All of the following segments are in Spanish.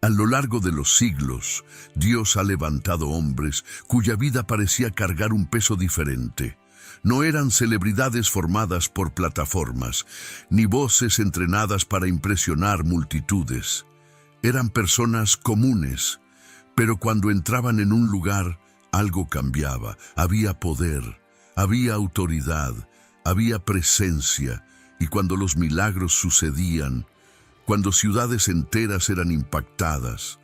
A lo largo de los siglos, Dios ha levantado hombres cuya vida parecía cargar un peso diferente. No eran celebridades formadas por plataformas, ni voces entrenadas para impresionar multitudes. Eran personas comunes, pero cuando entraban en un lugar, algo cambiaba. Había poder, había autoridad, había presencia, y cuando los milagros sucedían, cuando ciudades enteras eran impactadas,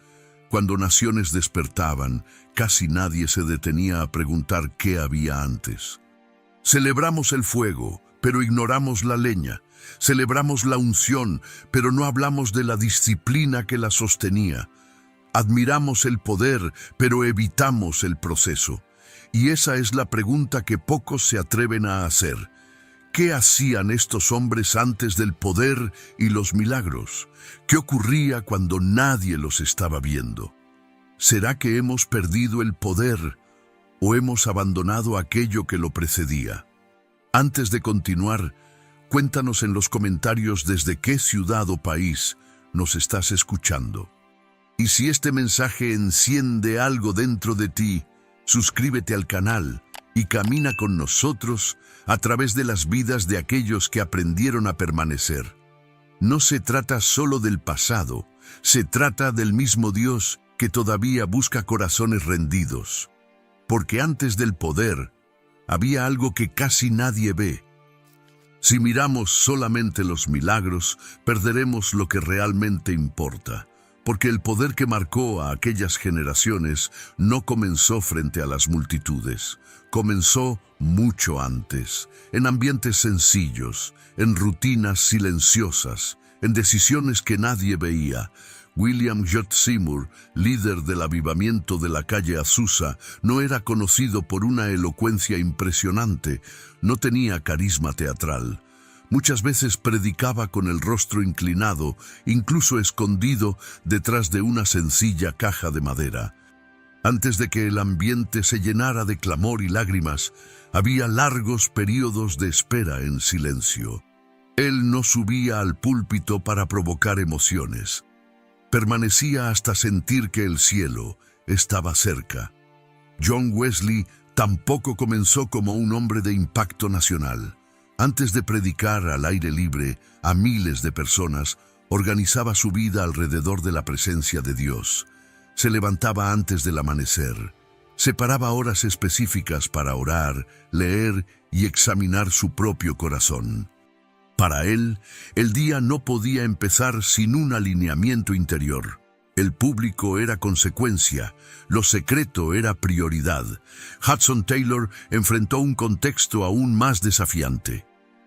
cuando naciones despertaban, casi nadie se detenía a preguntar qué había antes. Celebramos el fuego, pero ignoramos la leña. Celebramos la unción, pero no hablamos de la disciplina que la sostenía. Admiramos el poder, pero evitamos el proceso. Y esa es la pregunta que pocos se atreven a hacer. ¿Qué hacían estos hombres antes del poder y los milagros? ¿Qué ocurría cuando nadie los estaba viendo? ¿Será que hemos perdido el poder o hemos abandonado aquello que lo precedía? Antes de continuar, cuéntanos en los comentarios desde qué ciudad o país nos estás escuchando. Y si este mensaje enciende algo dentro de ti, suscríbete al canal y camina con nosotros a través de las vidas de aquellos que aprendieron a permanecer. No se trata solo del pasado, se trata del mismo Dios que todavía busca corazones rendidos. Porque antes del poder, había algo que casi nadie ve. Si miramos solamente los milagros, perderemos lo que realmente importa. Porque el poder que marcó a aquellas generaciones no comenzó frente a las multitudes. Comenzó mucho antes, en ambientes sencillos, en rutinas silenciosas, en decisiones que nadie veía. William J. Seymour, líder del avivamiento de la calle Azusa, no era conocido por una elocuencia impresionante, no tenía carisma teatral. Muchas veces predicaba con el rostro inclinado, incluso escondido detrás de una sencilla caja de madera. Antes de que el ambiente se llenara de clamor y lágrimas, había largos períodos de espera en silencio. Él no subía al púlpito para provocar emociones. Permanecía hasta sentir que el cielo estaba cerca. John Wesley tampoco comenzó como un hombre de impacto nacional. Antes de predicar al aire libre a miles de personas, organizaba su vida alrededor de la presencia de Dios. Se levantaba antes del amanecer. Separaba horas específicas para orar, leer y examinar su propio corazón. Para él, el día no podía empezar sin un alineamiento interior. El público era consecuencia, lo secreto era prioridad. Hudson Taylor enfrentó un contexto aún más desafiante.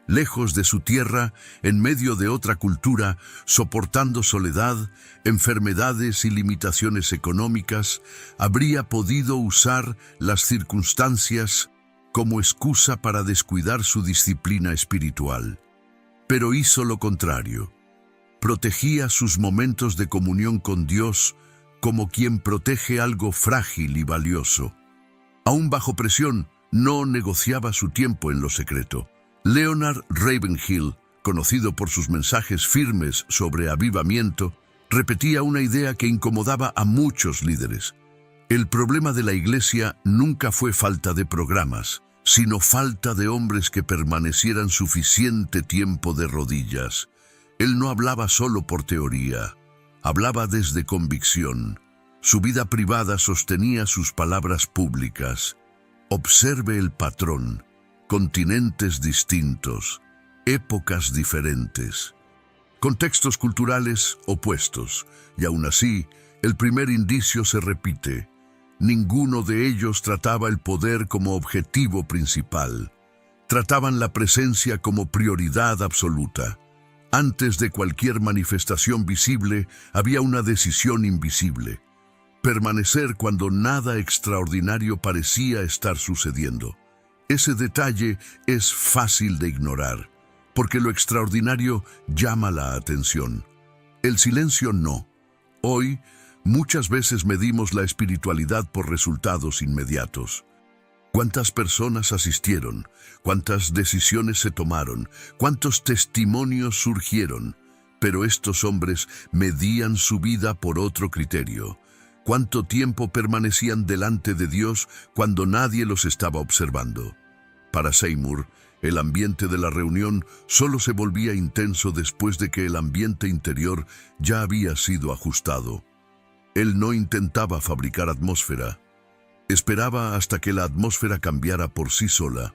Lejos de su tierra, en medio de otra cultura, soportando soledad, enfermedades y limitaciones económicas, habría podido usar las circunstancias como excusa para descuidar su disciplina espiritual. Pero hizo lo contrario. Protegía sus momentos de comunión con Dios como quien protege algo frágil y valioso. Aún bajo presión, no negociaba su tiempo en lo secreto. Leonard Ravenhill, conocido por sus mensajes firmes sobre avivamiento, repetía una idea que incomodaba a muchos líderes. El problema de la iglesia nunca fue falta de programas, sino falta de hombres que permanecieran suficiente tiempo de rodillas. Él no hablaba solo por teoría, hablaba desde convicción. Su vida privada sostenía sus palabras públicas. Observe el patrón. Continentes distintos, épocas diferentes, contextos culturales opuestos, y aún así, el primer indicio se repite. Ninguno de ellos trataba el poder como objetivo principal. Trataban la presencia como prioridad absoluta. Antes de cualquier manifestación visible, había una decisión invisible. Permanecer cuando nada extraordinario parecía estar sucediendo. Ese detalle es fácil de ignorar, porque lo extraordinario llama la atención. El silencio no. Hoy, muchas veces medimos la espiritualidad por resultados inmediatos. ¿Cuántas personas asistieron? ¿Cuántas decisiones se tomaron? ¿Cuántos testimonios surgieron? Pero estos hombres medían su vida por otro criterio. ¿Cuánto tiempo permanecían delante de Dios cuando nadie los estaba observando? Para Seymour, el ambiente de la reunión solo se volvía intenso después de que el ambiente interior ya había sido ajustado. Él no intentaba fabricar atmósfera. Esperaba hasta que la atmósfera cambiara por sí sola.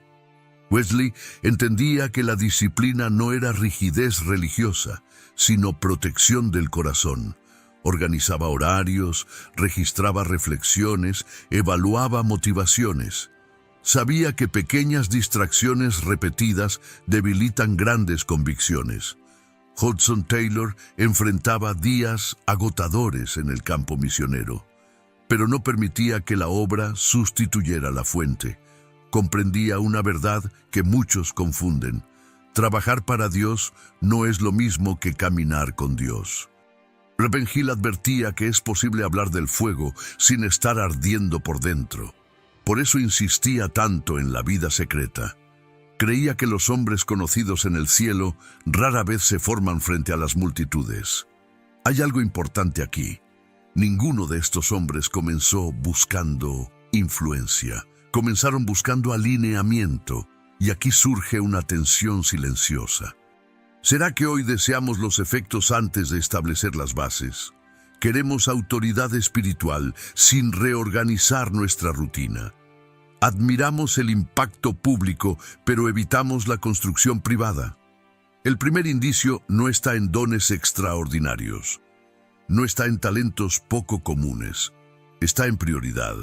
Wesley entendía que la disciplina no era rigidez religiosa, sino protección del corazón. Organizaba horarios, registraba reflexiones, evaluaba motivaciones. Sabía que pequeñas distracciones repetidas debilitan grandes convicciones. Hudson Taylor enfrentaba días agotadores en el campo misionero, pero no permitía que la obra sustituyera la fuente. Comprendía una verdad que muchos confunden. Trabajar para Dios no es lo mismo que caminar con Dios. Ravenhill advertía que es posible hablar del fuego sin estar ardiendo por dentro. Por eso insistía tanto en la vida secreta. Creía que los hombres conocidos en el cielo rara vez se forman frente a las multitudes. Hay algo importante aquí. Ninguno de estos hombres comenzó buscando influencia. Comenzaron buscando alineamiento, y aquí surge una tensión silenciosa. ¿Será que hoy deseamos los efectos antes de establecer las bases? Queremos autoridad espiritual sin reorganizar nuestra rutina. Admiramos el impacto público, pero evitamos la construcción privada. El primer indicio no está en dones extraordinarios. No está en talentos poco comunes. Está en prioridad.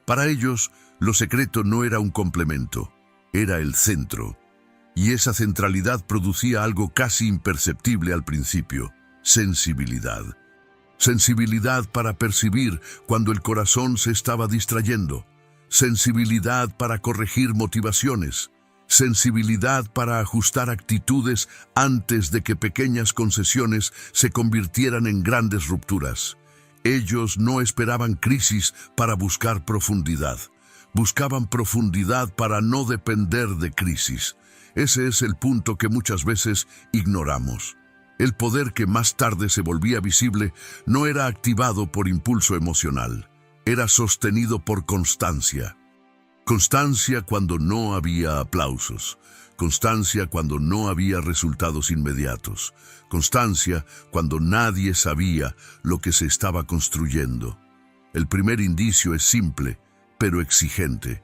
Para ellos, lo secreto no era un complemento, era el centro. Y esa centralidad producía algo casi imperceptible al principio: sensibilidad. Sensibilidad para percibir cuando el corazón se estaba distrayendo. Sensibilidad para corregir motivaciones. Sensibilidad para ajustar actitudes antes de que pequeñas concesiones se convirtieran en grandes rupturas. Ellos no esperaban crisis para buscar profundidad. Buscaban profundidad para no depender de crisis. Ese es el punto que muchas veces ignoramos. El poder que más tarde se volvía visible no era activado por impulso emocional. Era sostenido por constancia. Constancia cuando no había aplausos. Constancia cuando no había resultados inmediatos. Constancia cuando nadie sabía lo que se estaba construyendo. El primer indicio es simple, pero exigente.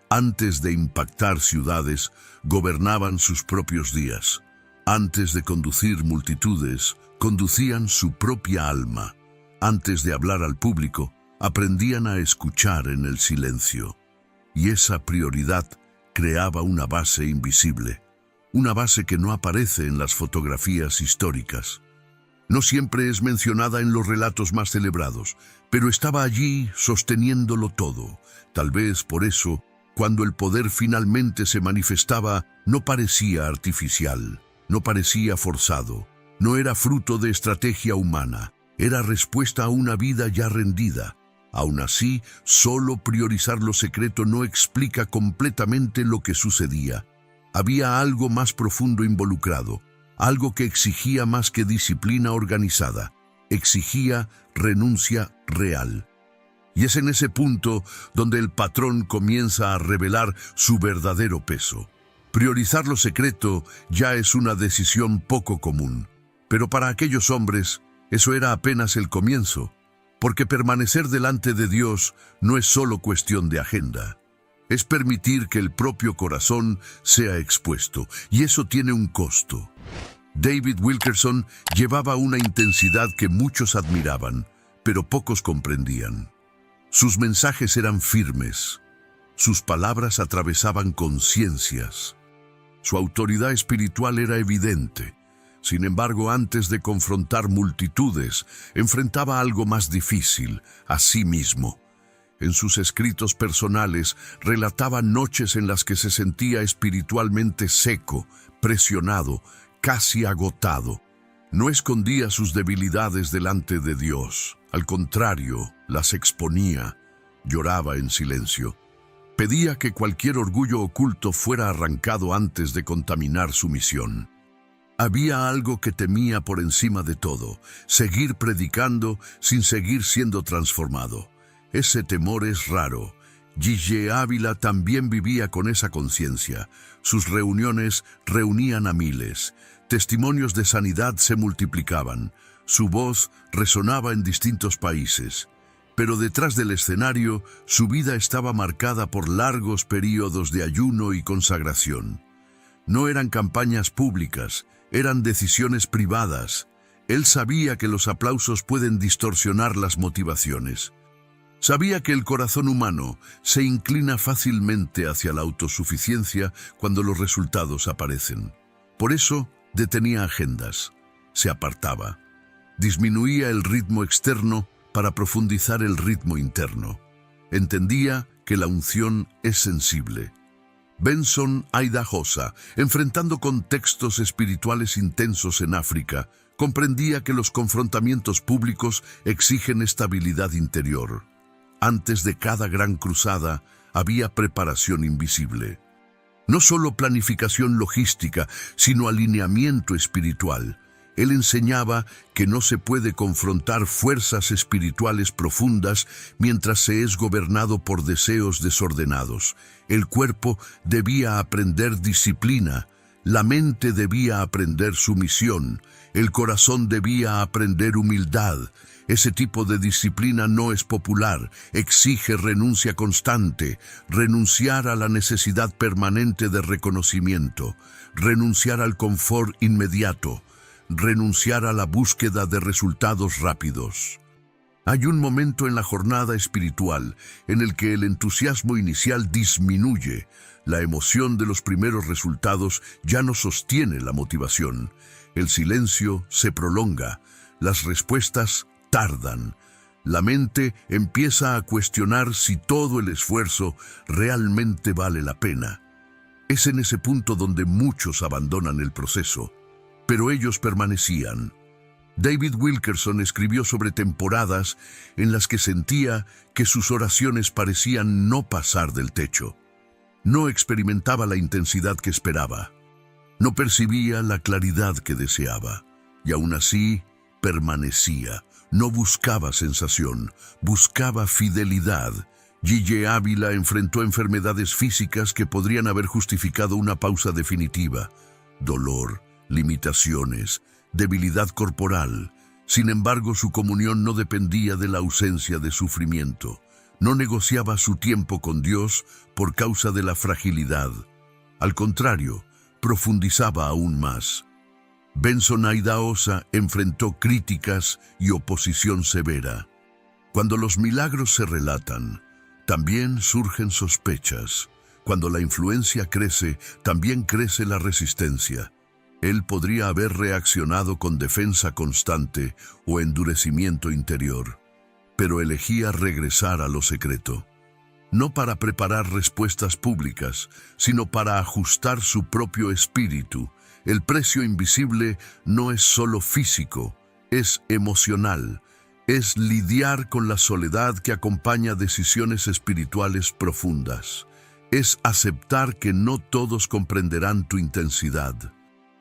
Antes de impactar ciudades, gobernaban sus propios días. Antes de conducir multitudes, conducían su propia alma. Antes de hablar al público, aprendían a escuchar en el silencio. Y esa prioridad creaba una base invisible, una base que no aparece en las fotografías históricas. No siempre es mencionada en los relatos más celebrados, pero estaba allí sosteniéndolo todo. Tal vez por eso, cuando el poder finalmente se manifestaba, no parecía artificial, no parecía forzado, no era fruto de estrategia humana, era respuesta a una vida ya rendida. Aún así, solo priorizar lo secreto no explica completamente lo que sucedía. Había algo más profundo involucrado, algo que exigía más que disciplina organizada, exigía renuncia real. Y es en ese punto donde el patrón comienza a revelar su verdadero peso. Priorizar lo secreto ya es una decisión poco común, pero para aquellos hombres eso era apenas el comienzo. Porque permanecer delante de Dios no es solo cuestión de agenda. Es permitir que el propio corazón sea expuesto, y eso tiene un costo. David Wilkerson llevaba una intensidad que muchos admiraban, pero pocos comprendían. Sus mensajes eran firmes. Sus palabras atravesaban conciencias. Su autoridad espiritual era evidente. Sin embargo, antes de confrontar multitudes, enfrentaba algo más difícil, a sí mismo. En sus escritos personales, relataba noches en las que se sentía espiritualmente seco, presionado, casi agotado. No escondía sus debilidades delante de Dios. Al contrario, las exponía. Lloraba en silencio. Pedía que cualquier orgullo oculto fuera arrancado antes de contaminar su misión. Había algo que temía por encima de todo: seguir predicando sin seguir siendo transformado. Ese temor es raro. Gigi Ávila también vivía con esa conciencia. Sus reuniones reunían a miles. Testimonios de sanidad se multiplicaban. Su voz resonaba en distintos países. Pero detrás del escenario, su vida estaba marcada por largos períodos de ayuno y consagración. No eran campañas públicas, eran decisiones privadas. Él sabía que los aplausos pueden distorsionar las motivaciones. Sabía que el corazón humano se inclina fácilmente hacia la autosuficiencia cuando los resultados aparecen. Por eso, detenía agendas, se apartaba, disminuía el ritmo externo para profundizar el ritmo interno. Entendía que la unción es sensible. Benson Idahosa, enfrentando contextos espirituales intensos en África, comprendía que los confrontamientos públicos exigen estabilidad interior. Antes de cada gran cruzada había preparación invisible. No solo planificación logística, sino alineamiento espiritual. Él enseñaba que no se puede confrontar fuerzas espirituales profundas mientras se es gobernado por deseos desordenados. El cuerpo debía aprender disciplina, la mente debía aprender sumisión, el corazón debía aprender humildad. Ese tipo de disciplina no es popular, exige renuncia constante, renunciar a la necesidad permanente de reconocimiento, renunciar al confort inmediato, renunciar a la búsqueda de resultados rápidos. Hay un momento en la jornada espiritual en el que el entusiasmo inicial disminuye. La emoción de los primeros resultados ya no sostiene la motivación. El silencio se prolonga, las respuestas tardan. La mente empieza a cuestionar si todo el esfuerzo realmente vale la pena. Es en ese punto donde muchos abandonan el proceso, pero ellos permanecían. David Wilkerson escribió sobre temporadas en las que sentía que sus oraciones parecían no pasar del techo. No experimentaba la intensidad que esperaba. No percibía la claridad que deseaba. Y aún así, permanecía. No buscaba sensación, buscaba fidelidad. Gigi Ávila enfrentó enfermedades físicas que podrían haber justificado una pausa definitiva. Dolor, limitaciones, debilidad corporal. Sin embargo, su comunión no dependía de la ausencia de sufrimiento. No negociaba su tiempo con Dios por causa de la fragilidad. Al contrario, profundizaba aún más. Benson Idahosa enfrentó críticas y oposición severa. Cuando los milagros se relatan, también surgen sospechas. Cuando la influencia crece, también crece la resistencia. Él podría haber reaccionado con defensa constante o endurecimiento interior, pero elegía regresar a lo secreto. No para preparar respuestas públicas, sino para ajustar su propio espíritu. El precio invisible no es solo físico, es emocional. Es lidiar con la soledad que acompaña decisiones espirituales profundas. Es aceptar que no todos comprenderán tu intensidad.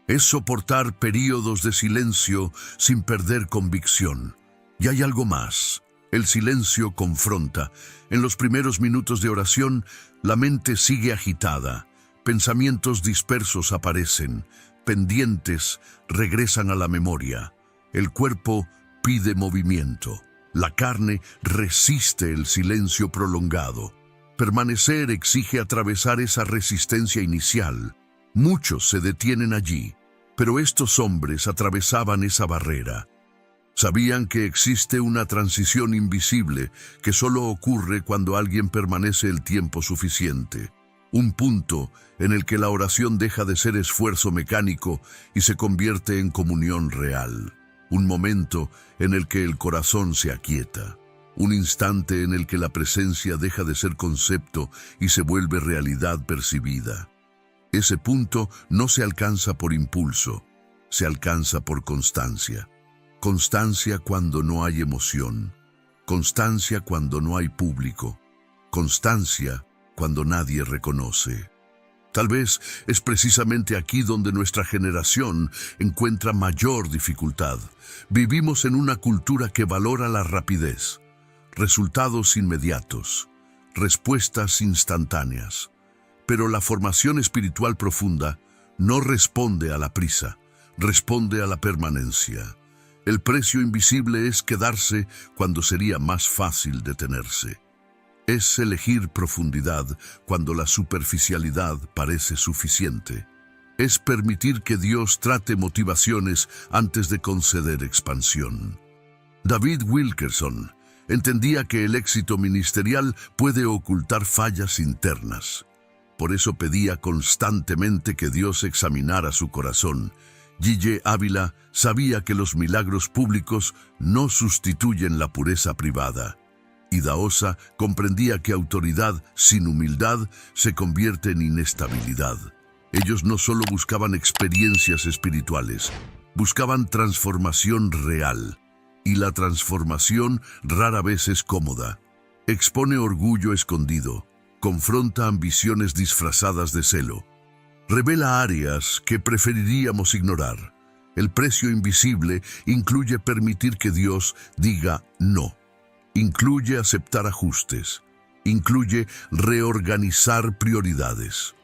Es soportar períodos de silencio sin perder convicción. Y hay algo más. El silencio confronta. En los primeros minutos de oración, la mente sigue agitada. Pensamientos dispersos aparecen. Pendientes regresan a la memoria. El cuerpo pide movimiento. La carne resiste el silencio prolongado. Permanecer exige atravesar esa resistencia inicial. Muchos se detienen allí, pero estos hombres atravesaban esa barrera. Sabían que existe una transición invisible que solo ocurre cuando alguien permanece el tiempo suficiente. Un punto en el que la oración deja de ser esfuerzo mecánico y se convierte en comunión real. Un momento en el que el corazón se aquieta. Un instante en el que la presencia deja de ser concepto y se vuelve realidad percibida. Ese punto no se alcanza por impulso, se alcanza por constancia. Constancia cuando no hay emoción. Constancia cuando no hay público. Constancia cuando nadie reconoce. Tal vez es precisamente aquí donde nuestra generación encuentra mayor dificultad. Vivimos en una cultura que valora la rapidez, resultados inmediatos, respuestas instantáneas. Pero la formación espiritual profunda no responde a la prisa, responde a la permanencia. El precio invisible es quedarse cuando sería más fácil detenerse. Es elegir profundidad cuando la superficialidad parece suficiente. Es permitir que Dios trate motivaciones antes de conceder expansión. David Wilkerson entendía que el éxito ministerial puede ocultar fallas internas. Por eso pedía constantemente que Dios examinara su corazón. G.J. Ávila sabía que los milagros públicos no sustituyen la pureza privada. Y Daosa comprendía que autoridad sin humildad se convierte en inestabilidad. Ellos no solo buscaban experiencias espirituales, buscaban transformación real. Y la transformación rara vez es cómoda. Expone orgullo escondido, confronta ambiciones disfrazadas de celo. Revela áreas que preferiríamos ignorar. El precio invisible incluye permitir que Dios diga no. Incluye aceptar ajustes. Incluye reorganizar prioridades.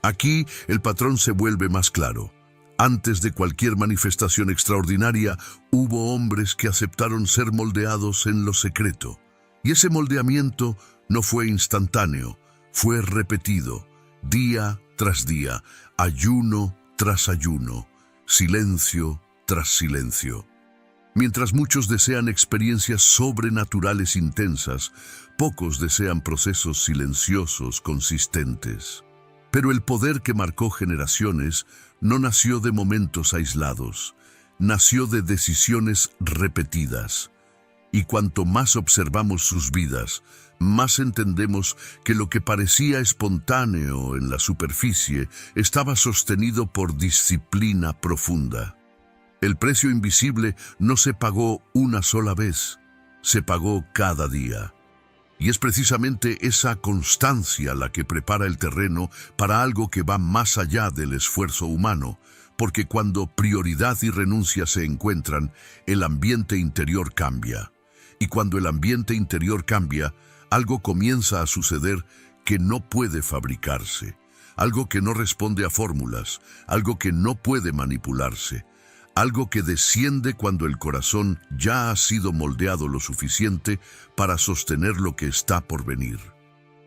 Aquí el patrón se vuelve más claro. Antes de cualquier manifestación extraordinaria, hubo hombres que aceptaron ser moldeados en lo secreto. Y ese moldeamiento no fue instantáneo, fue repetido, día tras día, ayuno tras ayuno, silencio tras silencio. Mientras muchos desean experiencias sobrenaturales intensas, pocos desean procesos silenciosos consistentes. Pero el poder que marcó generaciones no nació de momentos aislados, nació de decisiones repetidas. Y cuanto más observamos sus vidas, más entendemos que lo que parecía espontáneo en la superficie estaba sostenido por disciplina profunda. El precio invisible no se pagó una sola vez, se pagó cada día. Y es precisamente esa constancia la que prepara el terreno para algo que va más allá del esfuerzo humano, porque cuando prioridad y renuncia se encuentran, el ambiente interior cambia. Y cuando el ambiente interior cambia, algo comienza a suceder que no puede fabricarse, algo que no responde a fórmulas, algo que no puede manipularse, algo que desciende cuando el corazón ya ha sido moldeado lo suficiente para sostener lo que está por venir.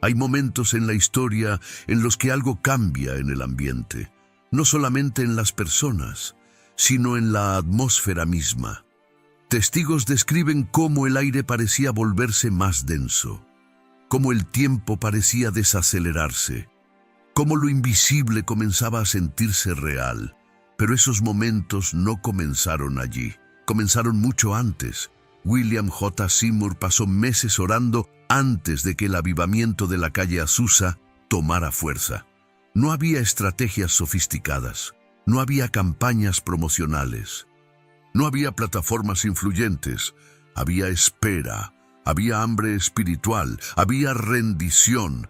Hay momentos en la historia en los que algo cambia en el ambiente, no solamente en las personas, sino en la atmósfera misma. Testigos describen cómo el aire parecía volverse más denso, cómo el tiempo parecía desacelerarse, cómo lo invisible comenzaba a sentirse real. Pero esos momentos no comenzaron allí, comenzaron mucho antes. William J. Seymour pasó meses orando antes de que el avivamiento de la calle Azusa tomara fuerza. No había estrategias sofisticadas, no había campañas promocionales, no había plataformas influyentes, había espera, había hambre espiritual, había rendición.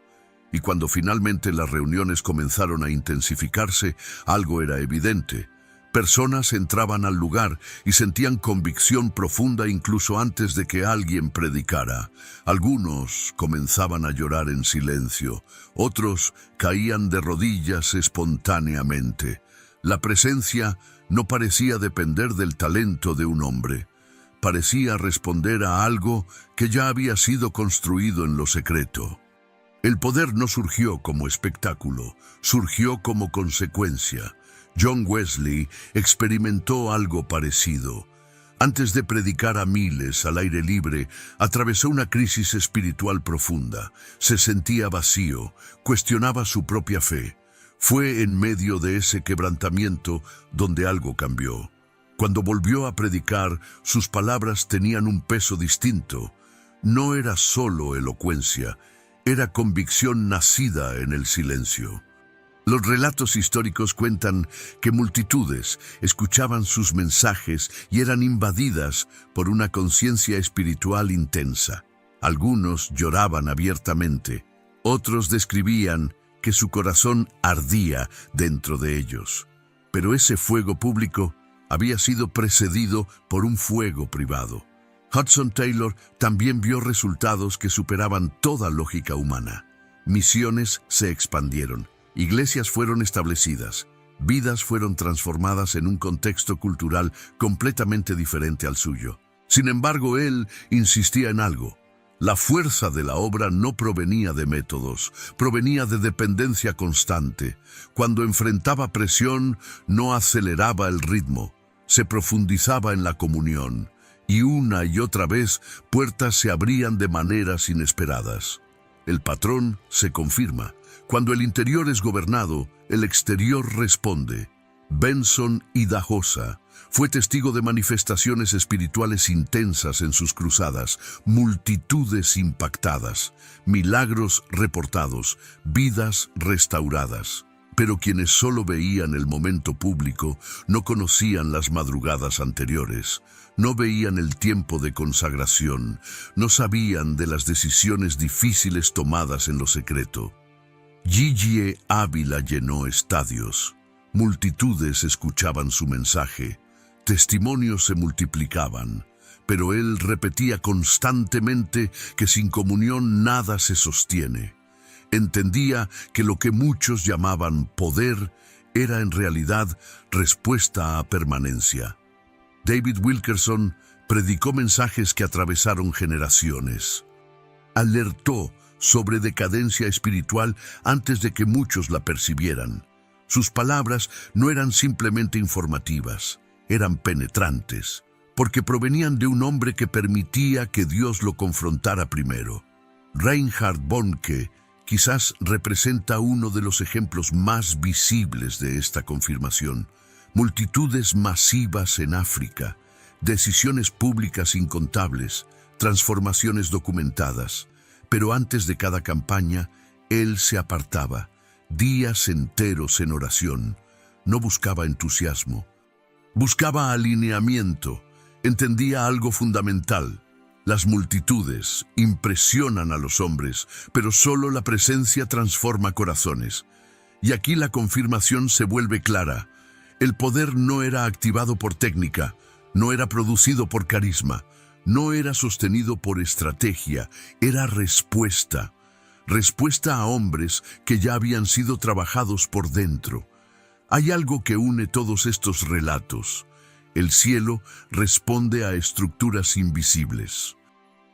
Y cuando finalmente las reuniones comenzaron a intensificarse, algo era evidente. Personas entraban al lugar y sentían convicción profunda incluso antes de que alguien predicara. Algunos comenzaban a llorar en silencio, otros caían de rodillas espontáneamente. La presencia no parecía depender del talento de un hombre. Parecía responder a algo que ya había sido construido en lo secreto. El poder no surgió como espectáculo, surgió como consecuencia. John Wesley experimentó algo parecido. Antes de predicar a miles al aire libre, atravesó una crisis espiritual profunda. Se sentía vacío, cuestionaba su propia fe. Fue en medio de ese quebrantamiento donde algo cambió. Cuando volvió a predicar, sus palabras tenían un peso distinto. No era solo elocuencia, era convicción nacida en el silencio. Los relatos históricos cuentan que multitudes escuchaban sus mensajes y eran invadidas por una conciencia espiritual intensa. Algunos lloraban abiertamente, otros describían que su corazón ardía dentro de ellos. Pero ese fuego público había sido precedido por un fuego privado. Hudson Taylor también vio resultados que superaban toda lógica humana. Misiones se expandieron, iglesias fueron establecidas, vidas fueron transformadas en un contexto cultural completamente diferente al suyo. Sin embargo, él insistía en algo. La fuerza de la obra no provenía de métodos, provenía de dependencia constante. Cuando enfrentaba presión, no aceleraba el ritmo, se profundizaba en la comunión, y una y otra vez puertas se abrían de maneras inesperadas. El patrón se confirma. Cuando el interior es gobernado, el exterior responde. Benson Idahosa fue testigo de manifestaciones espirituales intensas en sus cruzadas, multitudes impactadas, milagros reportados, vidas restauradas. Pero quienes solo veían el momento público no conocían las madrugadas anteriores, no veían el tiempo de consagración, no sabían de las decisiones difíciles tomadas en lo secreto. Gigi Ávila llenó estadios, multitudes escuchaban su mensaje, testimonios se multiplicaban, pero él repetía constantemente que sin comunión nada se sostiene. Entendía que lo que muchos llamaban poder era en realidad respuesta a permanencia. David Wilkerson predicó mensajes que atravesaron generaciones. Alertó sobre decadencia espiritual antes de que muchos la percibieran. Sus palabras no eran simplemente informativas, eran penetrantes, porque provenían de un hombre que permitía que Dios lo confrontara primero. Reinhard Bonnke quizás representa uno de los ejemplos más visibles de esta confirmación. Multitudes masivas en África, decisiones públicas incontables, transformaciones documentadas. Pero antes de cada campaña, él se apartaba, días enteros en oración. No buscaba entusiasmo, buscaba alineamiento, entendía algo fundamental. Las multitudes impresionan a los hombres, pero solo la presencia transforma corazones. Y aquí la confirmación se vuelve clara. El poder no era activado por técnica, no era producido por carisma, no era sostenido por estrategia, era respuesta. Respuesta a hombres que ya habían sido trabajados por dentro. Hay algo que une todos estos relatos. El cielo responde a estructuras invisibles.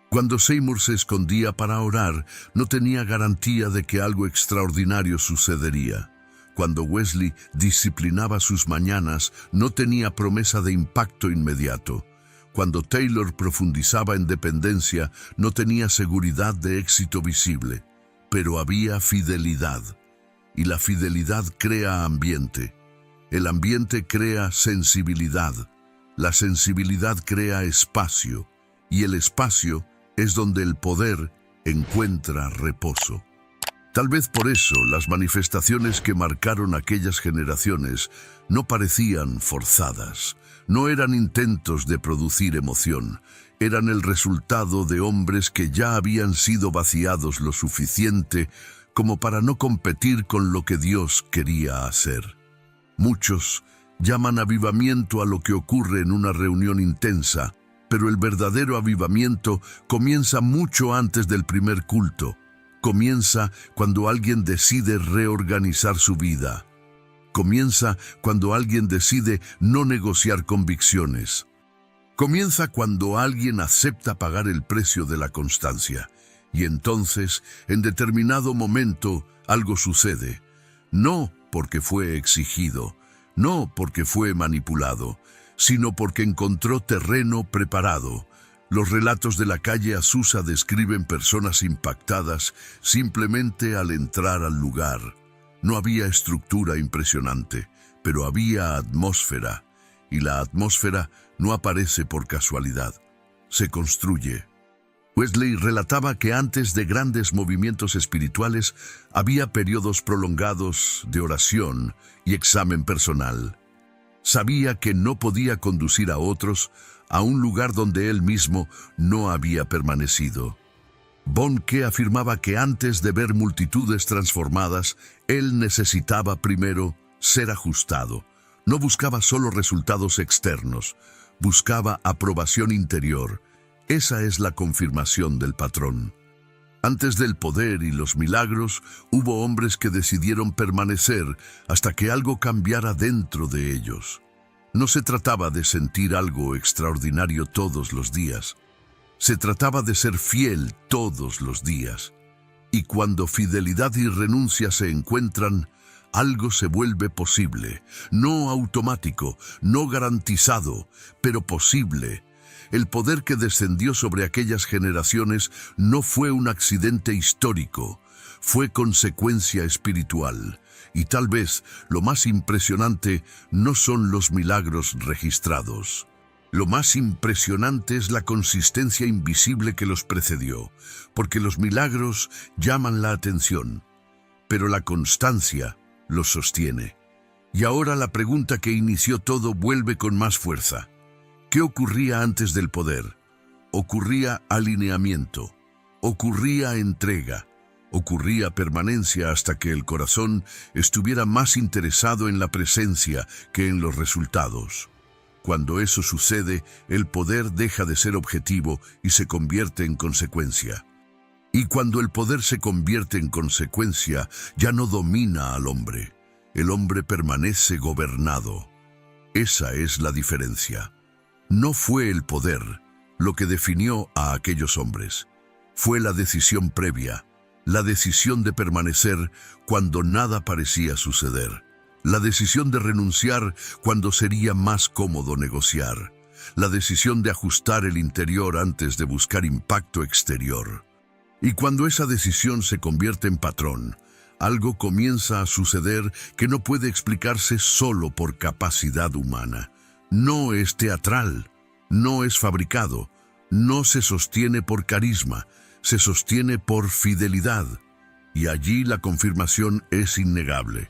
Cuando Seymour se escondía para orar, no tenía garantía de que algo extraordinario sucedería. Cuando Wesley disciplinaba sus mañanas, no tenía promesa de impacto inmediato. Cuando Taylor profundizaba en dependencia, no tenía seguridad de éxito visible. Pero había fidelidad. Y la fidelidad crea ambiente. El ambiente crea sensibilidad. La sensibilidad crea espacio. Y el espacio es donde el poder encuentra reposo. Tal vez por eso las manifestaciones que marcaron aquellas generaciones no parecían forzadas, no eran intentos de producir emoción, eran el resultado de hombres que ya habían sido vaciados lo suficiente como para no competir con lo que Dios quería hacer. Muchos llaman avivamiento a lo que ocurre en una reunión intensa, pero el verdadero avivamiento comienza mucho antes del primer culto. Comienza cuando alguien decide reorganizar su vida. Comienza cuando alguien decide no negociar convicciones. Comienza cuando alguien acepta pagar el precio de la constancia. Y entonces, en determinado momento, algo sucede. No porque fue exigido, no porque fue manipulado, sino porque encontró terreno preparado. Los relatos de la calle Azusa describen personas impactadas simplemente al entrar al lugar. No había estructura impresionante, pero había atmósfera, y la atmósfera no aparece por casualidad, se construye. Wesley relataba que antes de grandes movimientos espirituales había periodos prolongados de oración y examen personal. Sabía que no podía conducir a otros a un lugar donde él mismo no había permanecido. Bonnke afirmaba que antes de ver multitudes transformadas, él necesitaba primero ser ajustado. No buscaba solo resultados externos, buscaba aprobación interior. Esa es la confirmación del patrón. Antes del poder y los milagros, hubo hombres que decidieron permanecer hasta que algo cambiara dentro de ellos. No se trataba de sentir algo extraordinario todos los días. Se trataba de ser fiel todos los días. Y cuando fidelidad y renuncia se encuentran, algo se vuelve posible, no automático, no garantizado, pero posible. El poder que descendió sobre aquellas generaciones no fue un accidente histórico, fue consecuencia espiritual. Y tal vez lo más impresionante no son los milagros registrados. Lo más impresionante es la consistencia invisible que los precedió, porque los milagros llaman la atención, pero la constancia los sostiene. Y ahora la pregunta que inició todo vuelve con más fuerza. ¿Qué ocurría antes del poder? Ocurría alineamiento, ocurría entrega, ocurría permanencia hasta que el corazón estuviera más interesado en la presencia que en los resultados. Cuando eso sucede, el poder deja de ser objetivo y se convierte en consecuencia. Y cuando el poder se convierte en consecuencia, ya no domina al hombre. El hombre permanece gobernado. Esa es la diferencia. No fue el poder lo que definió a aquellos hombres. Fue la decisión previa, la decisión de permanecer cuando nada parecía suceder. La decisión de renunciar cuando sería más cómodo negociar. La decisión de ajustar el interior antes de buscar impacto exterior. Y cuando esa decisión se convierte en patrón, algo comienza a suceder que no puede explicarse solo por capacidad humana. No es teatral, no es fabricado, no se sostiene por carisma, se sostiene por fidelidad. Y allí la confirmación es innegable.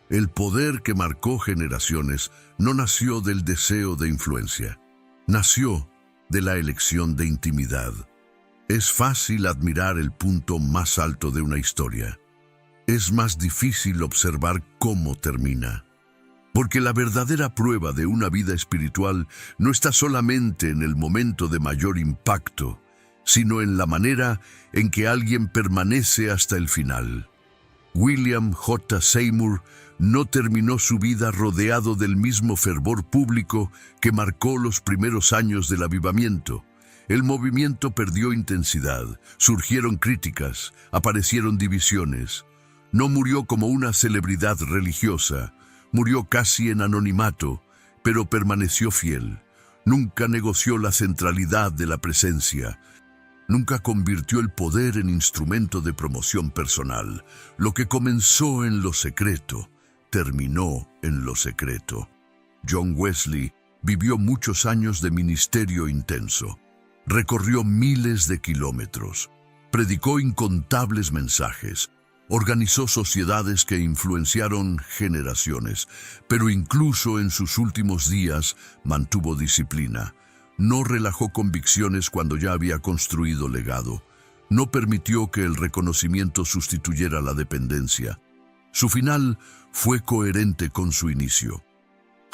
El poder que marcó generaciones no nació del deseo de influencia, nació de la elección de intimidad. Es fácil admirar el punto más alto de una historia. Es más difícil observar cómo termina. Porque la verdadera prueba de una vida espiritual no está solamente en el momento de mayor impacto, sino en la manera en que alguien permanece hasta el final. William J. Seymour no terminó su vida rodeado del mismo fervor público que marcó los primeros años del avivamiento. El movimiento perdió intensidad, surgieron críticas, aparecieron divisiones. No murió como una celebridad religiosa, murió casi en anonimato, pero permaneció fiel. Nunca negoció la centralidad de la presencia. Nunca convirtió el poder en instrumento de promoción personal. Lo que comenzó en lo secreto, terminó en lo secreto. John Wesley vivió muchos años de ministerio intenso. Recorrió miles de kilómetros. Predicó incontables mensajes. Organizó sociedades que influenciaron generaciones, pero incluso en sus últimos días mantuvo disciplina. No relajó convicciones cuando ya había construido legado. No permitió que el reconocimiento sustituyera la dependencia. Su final fue coherente con su inicio.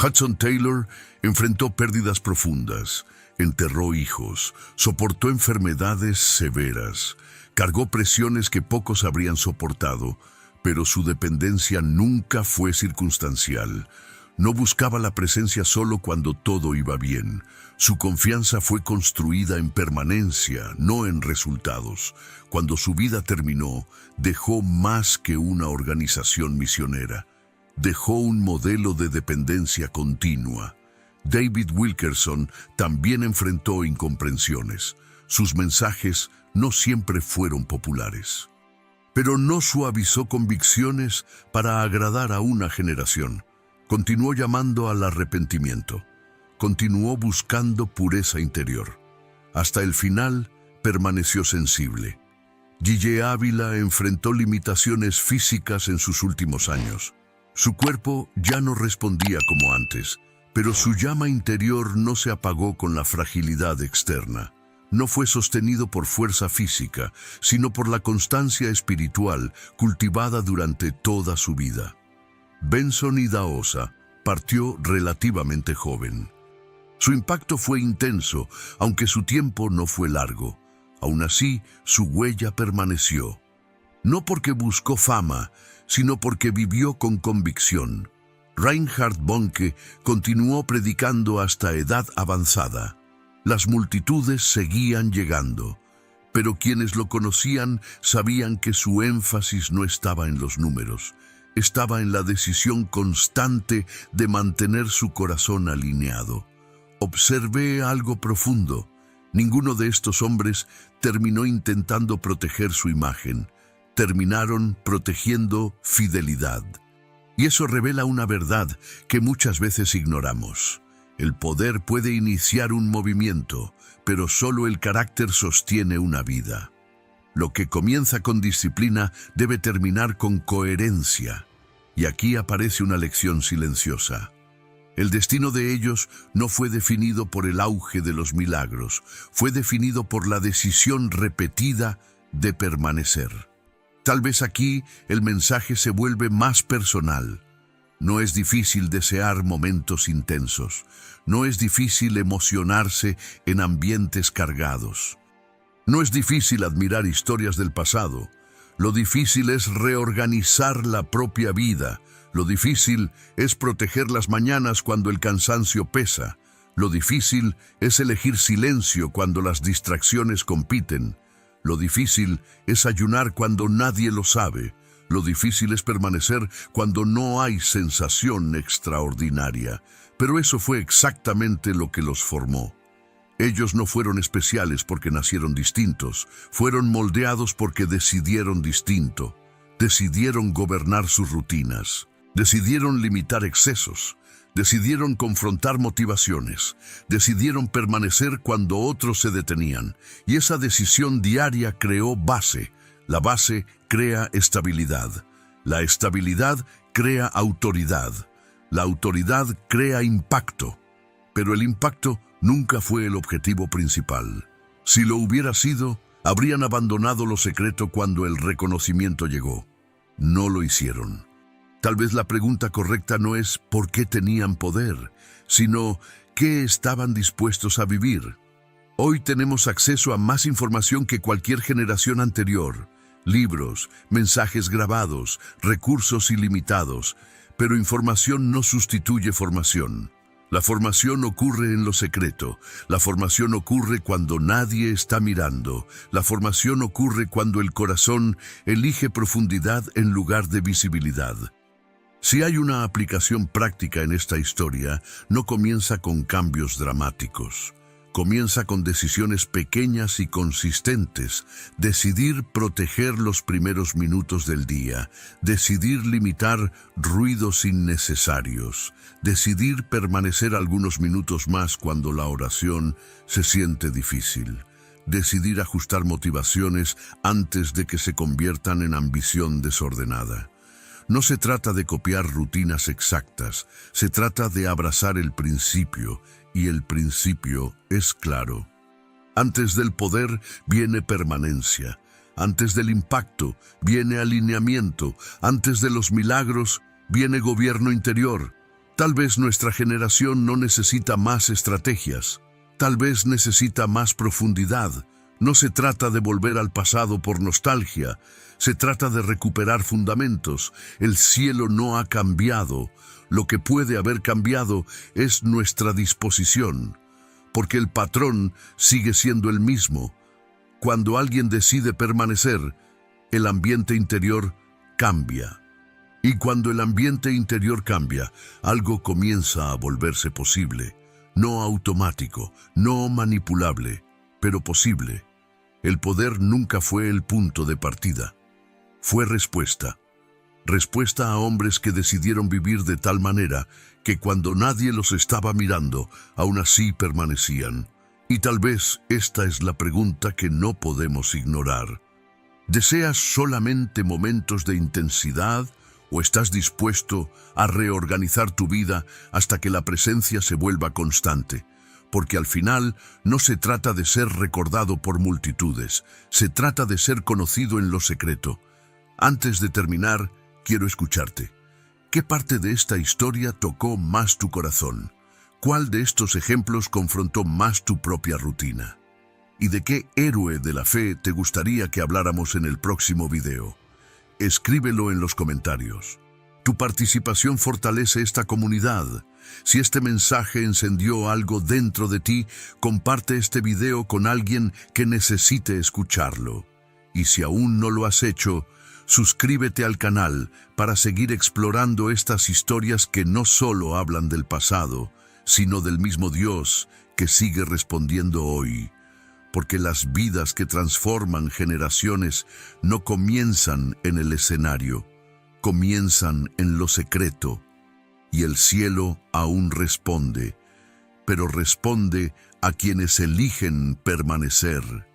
Hudson Taylor enfrentó pérdidas profundas, enterró hijos, soportó enfermedades severas, cargó presiones que pocos habrían soportado, pero su dependencia nunca fue circunstancial. No buscaba la presencia solo cuando todo iba bien. Su confianza fue construida en permanencia, no en resultados. Cuando su vida terminó, dejó más que una organización misionera. Dejó un modelo de dependencia continua. David Wilkerson también enfrentó incomprensiones. Sus mensajes no siempre fueron populares. Pero no suavizó convicciones para agradar a una generación. Continuó llamando al arrepentimiento. Continuó buscando pureza interior. Hasta el final permaneció sensible. Gille Ávila enfrentó limitaciones físicas en sus últimos años. Su cuerpo ya no respondía como antes, pero su llama interior no se apagó con la fragilidad externa. no fue sostenido por fuerza física, sino por la constancia espiritual cultivada durante toda su vida. Benson Idahosa partió relativamente joven. Su impacto fue intenso, aunque su tiempo no fue largo. Aún así, su huella permaneció. No porque buscó fama, sino porque vivió con convicción. Reinhard Bonnke continuó predicando hasta edad avanzada. Las multitudes seguían llegando, pero quienes lo conocían sabían que su énfasis no estaba en los números, estaba en la decisión constante de mantener su corazón alineado. Observé algo profundo. Ninguno de estos hombres terminó intentando proteger su imagen. Terminaron protegiendo fidelidad. Y eso revela una verdad que muchas veces ignoramos. El poder puede iniciar un movimiento, pero solo el carácter sostiene una vida. Lo que comienza con disciplina debe terminar con coherencia. Y aquí aparece una lección silenciosa. El destino de ellos no fue definido por el auge de los milagros, fue definido por la decisión repetida de permanecer. Tal vez aquí el mensaje se vuelve más personal. No es difícil desear momentos intensos, no es difícil emocionarse en ambientes cargados. No es difícil admirar historias del pasado, lo difícil es reorganizar la propia vida. Lo difícil es proteger las mañanas cuando el cansancio pesa. Lo difícil es elegir silencio cuando las distracciones compiten. Lo difícil es ayunar cuando nadie lo sabe. Lo difícil es permanecer cuando no hay sensación extraordinaria. Pero eso fue exactamente lo que los formó. Ellos no fueron especiales porque nacieron distintos. Fueron moldeados porque decidieron distinto. Decidieron gobernar sus rutinas. Decidieron limitar excesos, decidieron confrontar motivaciones, decidieron permanecer cuando otros se detenían, y esa decisión diaria creó base. La base crea estabilidad, la estabilidad crea autoridad, la autoridad crea impacto, pero el impacto nunca fue el objetivo principal. Si lo hubiera sido, habrían abandonado lo secreto cuando el reconocimiento llegó. No lo hicieron. Tal vez la pregunta correcta no es ¿por qué tenían poder?, sino ¿qué estaban dispuestos a vivir? Hoy tenemos acceso a más información que cualquier generación anterior. Libros, mensajes grabados, recursos ilimitados, pero información no sustituye formación. La formación ocurre en lo secreto. La formación ocurre cuando nadie está mirando. La formación ocurre cuando el corazón elige profundidad en lugar de visibilidad. Si hay una aplicación práctica en esta historia, no comienza con cambios dramáticos. Comienza con decisiones pequeñas y consistentes. Decidir proteger los primeros minutos del día. Decidir limitar ruidos innecesarios. Decidir permanecer algunos minutos más cuando la oración se siente difícil. Decidir ajustar motivaciones antes de que se conviertan en ambición desordenada. No se trata de copiar rutinas exactas, se trata de abrazar el principio, y el principio es claro. Antes del poder viene permanencia, antes del impacto viene alineamiento, antes de los milagros viene gobierno interior. Tal vez nuestra generación no necesita más estrategias, tal vez necesita más profundidad. No se trata de volver al pasado por nostalgia, se trata de recuperar fundamentos. El cielo no ha cambiado, lo que puede haber cambiado es nuestra disposición, porque el patrón sigue siendo el mismo. Cuando alguien decide permanecer, el ambiente interior cambia. Y cuando el ambiente interior cambia, algo comienza a volverse posible, no automático, no manipulable, pero posible. El poder nunca fue el punto de partida. Fue respuesta. Respuesta a hombres que decidieron vivir de tal manera que cuando nadie los estaba mirando, aún así permanecían. Y tal vez esta es la pregunta que no podemos ignorar. ¿Deseas solamente momentos de intensidad o estás dispuesto a reorganizar tu vida hasta que la presencia se vuelva constante? porque al final no se trata de ser recordado por multitudes, se trata de ser conocido en lo secreto. Antes de terminar, quiero escucharte. ¿Qué parte de esta historia tocó más tu corazón? ¿Cuál de estos ejemplos confrontó más tu propia rutina? ¿Y de qué héroe de la fe te gustaría que habláramos en el próximo video? Escríbelo en los comentarios. Tu participación fortalece esta comunidad. Si este mensaje encendió algo dentro de ti, comparte este video con alguien que necesite escucharlo. Y si aún no lo has hecho, suscríbete al canal para seguir explorando estas historias que no solo hablan del pasado, sino del mismo Dios que sigue respondiendo hoy. Porque las vidas que transforman generaciones no comienzan en el escenario, comienzan en lo secreto. Y el cielo aún responde, pero responde a quienes eligen permanecer.